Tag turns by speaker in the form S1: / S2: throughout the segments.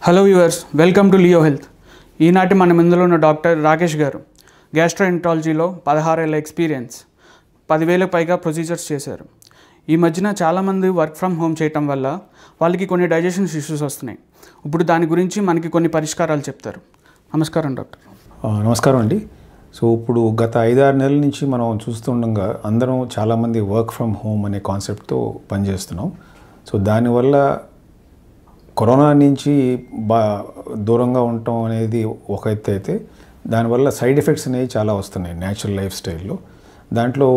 S1: Hello viewers, welcome to Leo health. ఈనాటి మన ముందులో ఉన్న డాక్టర్ రాకేష్ గారు గ్యాస్ట్రోఎంట్రాలజీలో 16 ఏళ్ళ ఎక్స్పీరియన్స్, 10,000 పైగా ప్రొసీజర్స్ చేశారు. ఈ మధ్యన చాలామంది వర్క్ ఫ్రమ్ హోమ్ చేయటం వల్ల వాళ్ళకి కొన్ని డైజెషన్ ఇష్యూస్ వస్తున్నాయి. ఇప్పుడు దాని గురించి మనకి కొన్ని పరిష్కారాలు చెప్తారు. నమస్కారం డాక్టర్.
S2: నమస్కారం అండి. సో ఇప్పుడు గత 5-6 నెలల నుంచి మనం చూస్తుండగా అందరం చాలామంది వర్క్ ఫ్రమ్ హోమ్ అనే కాన్సెప్ట్తో పనిచేస్తున్నాం. సో దానివల్ల కరోనా నుంచి దూరంగా ఉండటం అనేది ఒక ఎత్తు అయితే, దానివల్ల సైడ్ ఎఫెక్ట్స్ అనేవి చాలా వస్తున్నాయి న్యాచురల్ లైఫ్ స్టైల్లో. దాంట్లో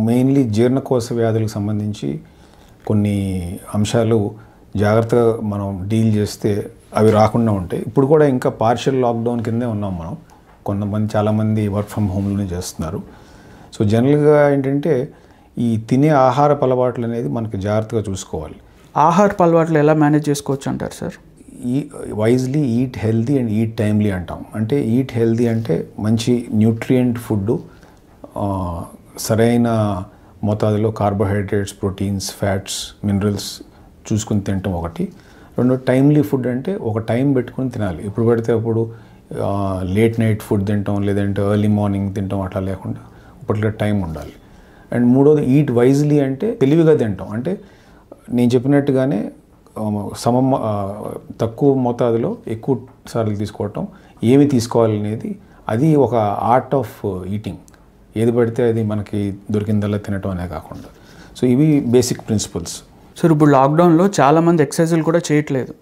S2: మెయిన్లీ జీర్ణకోశ వ్యాధులకు సంబంధించి కొన్ని అంశాలు జాగ్రత్తగా మనం డీల్ చేస్తే అవి రాకుండా ఉంటాయి. ఇప్పుడు కూడా ఇంకా పార్షియల్ లాక్డౌన్ కిందే ఉన్నాం మనం. చాలామంది వర్క్ ఫ్రమ్ హోమ్లోనే చేస్తున్నారు. సో జనరల్గా ఏంటంటే ఈ తినే ఆహారపు అలవాట్లు అనేది మనకు జాగ్రత్తగా చూసుకోవాలి.
S1: ఆహారపు అలవాట్లు ఎలా మేనేజ్ చేసుకోవచ్చు అంటారు sir?
S2: Wisely eat healthy and eat timely అంటాం. అంటే ఈట్ హెల్దీ అంటే మంచి న్యూట్రియంట్ ఫుడ్, సరైన మోతాదులో కార్బోహైడ్రేట్స్, ప్రోటీన్స్, ఫ్యాట్స్, మినరల్స్ చూసుకుని తినటం ఒకటి. రెండు, టైమ్లీ ఫుడ్ అంటే ఒక టైం పెట్టుకుని తినాలి. ఇప్పుడు పడితే అప్పుడు లేట్ నైట్ ఫుడ్ తింటాం, లేదంటే ఎర్లీ మార్నింగ్ తింటాం, అట్లా లేకుండా పర్టికులర్ టైం ఉండాలి. అండ్ మూడోది ఈట్ వైజ్లీ అంటే తెలివిగా తింటాం. అంటే నేను చెప్పినట్టుగానే తక్కువ మోతాదులో ఎక్కువ సార్లు తీసుకోవటం, ఏమి తీసుకోవాలనేది అది ఒక ఆర్ట్ ఆఫ్ ఈటింగ్. ఏది పడితే అది మనకి దొరికిందల్లా తినటం అనే కాకుండా. సో ఇవి బేసిక్ ప్రిన్సిపల్స్.
S1: సార్ ఇప్పుడు లాక్డౌన్లో చాలామంది ఎక్సర్సైజులు కూడా చేయట్లేదు.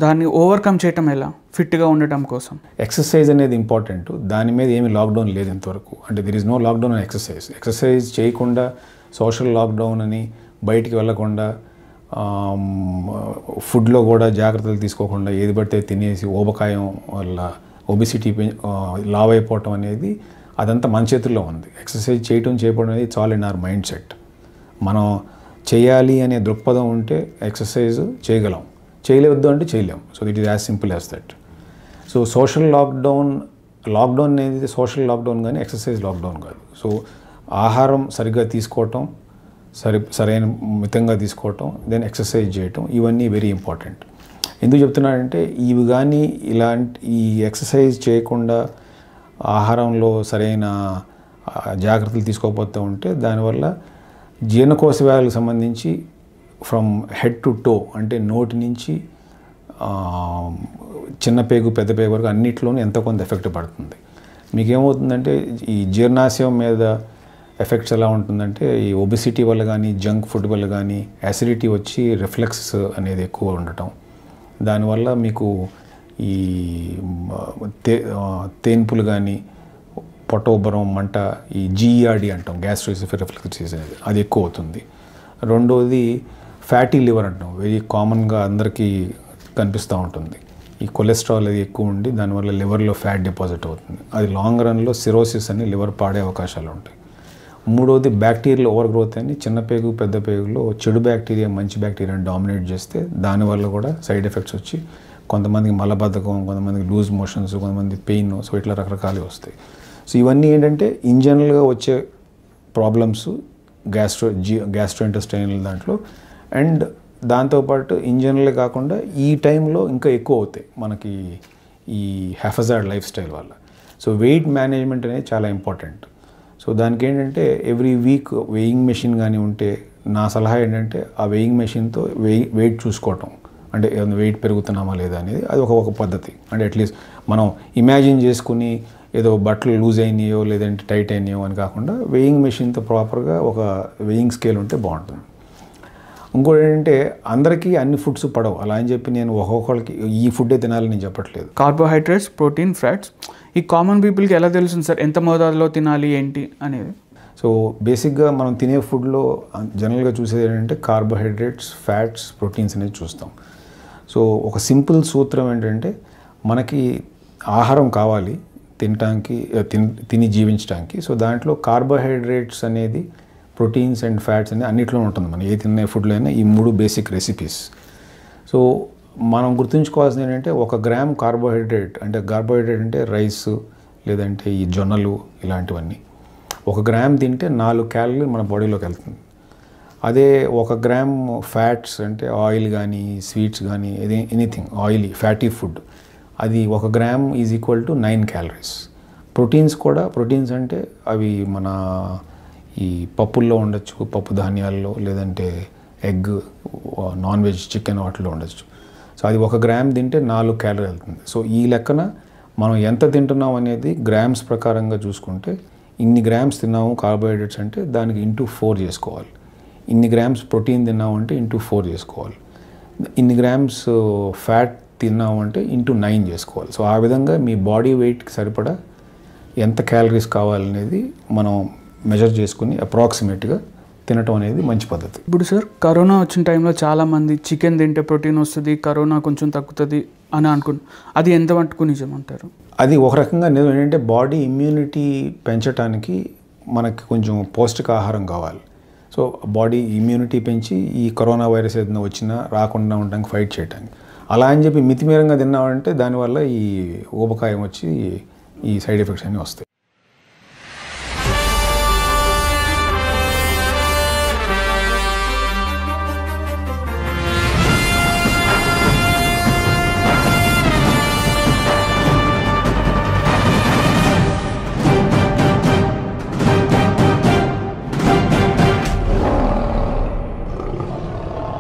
S1: దాన్ని ఓవర్కమ్ చేయటం ఎలా, ఫిట్గా ఉండటం కోసం?
S2: ఎక్సర్సైజ్ అనేది ఇంపార్టెంట్. దాని మీద ఏమి లాక్డౌన్ లేదు ఇంతవరకు. అంటే there is no lockdown on exercise. Exercise చేయకుండా, సోషల్ లాక్డౌన్ అని బయటికి వెళ్ళకుండా, ఫుడ్లో కూడా జాగ్రత్తలు తీసుకోకుండా ఏది పడితే తినేసి ఊబకాయం వల్ల ఒబిసిటీ లావ్ అయిపోవటం అనేది అదంతా మన చేతుల్లో ఉంది. ఎక్సర్సైజ్ చేయడం అనేది it's all in our mind set. మనం చేయాలి అనే దృక్పథం ఉంటే ఎక్సర్సైజ్ చేయగలం, చేయలేవద్దు అంటే చేయలేం. So it is as simple as that. So social lockdown అనేది సోషల్ లాక్డౌన్ కానీ ఎక్సర్సైజ్ లాక్డౌన్ కాదు. సో ఆహారం సరిగ్గా తీసుకోవటం, సరైన మితంగా తీసుకోవటం, దెన్ ఎక్సర్సైజ్ చేయటం, ఇవన్నీ వెరీ ఇంపార్టెంట్. ఎందుకు చెప్తున్నానంటే ఇవి కానీ ఈ ఎక్సర్సైజ్ చేయకుండా ఆహారంలో సరైన జాగ్రత్తలు తీసుకోకపోతూ ఉంటే దానివల్ల జీర్ణకోశ వ్యాధులకు సంబంధించి ఫ్రమ్ హెడ్ టు టో, అంటే నోటి నుంచి చిన్న పేగు పెద్ద పేగు వరకు అన్నిట్లోనూ ఎంతో కొంత ఎఫెక్ట్ పడుతుంది. మీకేమవుతుందంటే ఈ జీర్ణాశయం మీద ఎఫెక్ట్స్ ఎలా ఉంటుందంటే ఈ ఒబిసిటీ వల్ల కానీ, జంక్ ఫుడ్ వల్ల కానీ యాసిడిటీ వచ్చి రిఫ్లెక్స్ అనేది ఎక్కువ ఉండటం, దానివల్ల మీకు ఈ తేన్పులు కానీ, పొట్టోబ్బరం, మంట, ఈ జీఈఆర్డీ అంటాం, గ్యాస్ట్రోఎసోఫేజియల్ రిఫ్లెక్స్ డిసీజ్ అనేది, అది ఎక్కువ అవుతుంది. రెండోది ఫ్యాటీ లివర్ అంటాం, వెరీ కామన్గా అందరికీ కనిపిస్తూ ఉంటుంది. ఈ కొలెస్ట్రాల్ అది ఎక్కువ ఉండి దానివల్ల లివర్లో ఫ్యాట్ డిపాజిట్ అవుతుంది. అది లాంగ్ రన్లో సిరోసిస్ అని లివర్ పాడే అవకాశాలు ఉంటాయి. మూడోది బ్యాక్టీరియల్ ఓవర్ గ్రోత్ అని, చిన్న పేగు పెద్ద పేగులో చెడు బ్యాక్టీరియా మంచి బ్యాక్టీరియాని డామినేట్ చేస్తే దానివల్ల కూడా సైడ్ ఎఫెక్ట్స్ వచ్చి కొంతమందికి మలబద్ధకం, కొంతమందికి లూజ్ మోషన్స్, కొంతమంది పెయిన్, సో ఇట్లా రకరకాలు వస్తాయి. సో ఇవన్నీ ఏంటంటే ఇన్ జనరల్గా వచ్చే ప్రాబ్లమ్స్ గ్యాస్ట్రోఇంటెస్టైనల్ దాంట్లో. అండ్ దాంతోపాటు ఇన్ జనరల్ కాకుండా ఈ టైంలో ఇంకా ఎక్కువ అవుతాయి మనకి ఈ హ్యాఫజార్డ్ లైఫ్ స్టైల్ వల్ల. సో వెయిట్ మేనేజ్మెంట్ అనేది చాలా ఇంపార్టెంట్. సో దానికి ఏంటంటే ఎవ్రీ వీక్ వెయింగ్ మెషిన్ కానీ ఉంటే, నా సలహా ఏంటంటే ఆ వెయింగ్ మెషిన్తో వెయిట్ చూసుకోవటం, అంటే వెయిట్ పెరుగుతున్నామా లేదా అనేది అది ఒక పద్ధతి. అంటే అట్లీస్ట్ మనం ఇమాజిన్ చేసుకుని ఏదో బట్టలు లూజ్ అయినాయో లేదంటే టైట్ అయినాయో అని కాకుండా వెయింగ్ మెషిన్తో ప్రాపర్గా ఒక వెయింగ్ స్కేల్ ఉంటే బాగుంటుంది. ఇంకోటి ఏంటంటే అందరికీ అన్ని ఫుడ్స్ పడవు. అలా అని చెప్పి నేను ఒక్కొక్కరికి ఈ ఫుడ్డే తినాలని నేను చెప్పట్లేదు.
S1: కార్బోహైడ్రేట్స్, ప్రోటీన్, ఫ్యాట్స్ ఈ కామన్ పీపుల్కి ఎలా తెలుస్తుంది సార్ ఎంత మోతాదులో తినాలి ఏంటి అనేది?
S2: సో బేసిక్గా మనం తినే ఫుడ్లో జనరల్గా చూసేది ఏంటంటే కార్బోహైడ్రేట్స్, ఫ్యాట్స్, ప్రోటీన్స్ అనేది చూస్తాం. సో ఒక సింపుల్ సూత్రం ఏంటంటే మనకి ఆహారం కావాలి తినటానికి, తిని జీవించడానికి. సో దాంట్లో కార్బోహైడ్రేట్స్ అనేది, ప్రోటీన్స్ అండ్ ఫ్యాట్స్ అనేది అన్నిట్లో ఉంటుంది. మనం ఏ తినే ఫుడ్లో అయినా ఈ 3 బేసిక్ రెసిపీస్. సో మనం గుర్తుంచుకోవాల్సింది ఏంటంటే 1 గ్రామ్ కార్బోహైడ్రేట్ అంటే రైస్ లేదంటే ఈ జొన్నలు ఇలాంటివన్నీ 1 గ్రామ్ తింటే 4 క్యాలరీలు మన బాడీలోకి వెళ్తుంది. అదే 1 గ్రామ్ ఫ్యాట్స్ అంటే ఆయిల్ కానీ స్వీట్స్ కానీ ఎనీథింగ్ ఆయిలీ ఫ్యాటీ ఫుడ్ అది 1 gram is equal to 9 calories. Proteins అంటే అవి మన ఈ పప్పుల్లో ఉండొచ్చు, పప్పు ధాన్యాల్లో, లేదంటే ఎగ్, నాన్ వెజ్ చికెన్ వాటిలో ఉండొచ్చు. సో అది 1 గ్రామ్ తింటే 4 క్యాలరీ వెళ్తుంది. సో ఈ లెక్కన మనం ఎంత తింటున్నాం అనేది గ్రామ్స్ ప్రకారంగా చూసుకుంటే ఇన్ని గ్రామ్స్ తిన్నాము కార్బోహైడ్రేట్స్ అంటే దానికి ఇంటూ 4 చేసుకోవాలి. ఇన్ని గ్రామ్స్ ప్రోటీన్ తిన్నాము అంటే ఇంటూ 4 చేసుకోవాలి. ఇన్ని గ్రామ్స్ ఫ్యాట్ తిన్నాము అంటే ఇంటూ 9 చేసుకోవాలి. సో ఆ విధంగా మీ బాడీ వెయిట్కి సరిపడా ఎంత క్యాలరీస్ కావాలనేది మనం మెజర్ చేసుకుని అప్రాక్సిమేట్గా తినటం అనేది మంచి పద్ధతి.
S1: ఇప్పుడు సార్ కరోనా వచ్చిన టైంలో చాలామంది చికెన్ తింటే ప్రోటీన్ వస్తుంది, కరోనా కొంచెం తగ్గుతుంది అని అది ఎంత మటుకు నిజమంటారు?
S2: అది ఒక రకంగా నిజం. ఏంటంటే బాడీ ఇమ్యూనిటీ పెంచడానికి మనకి కొంచెం పౌష్టికాహారం కావాలి. సో బాడీ ఇమ్యూనిటీ పెంచి ఈ కరోనా వైరస్ ఏదైనా వచ్చినా రాకుండా ఉండడానికి ఫైట్ చేయడానికి. అలా అని చెప్పి మితిమీరంగా తిన్నామంటే దానివల్ల ఈ ఊబకాయం వచ్చి ఈ సైడ్ ఎఫెక్ట్స్ అన్నీ వస్తాయి.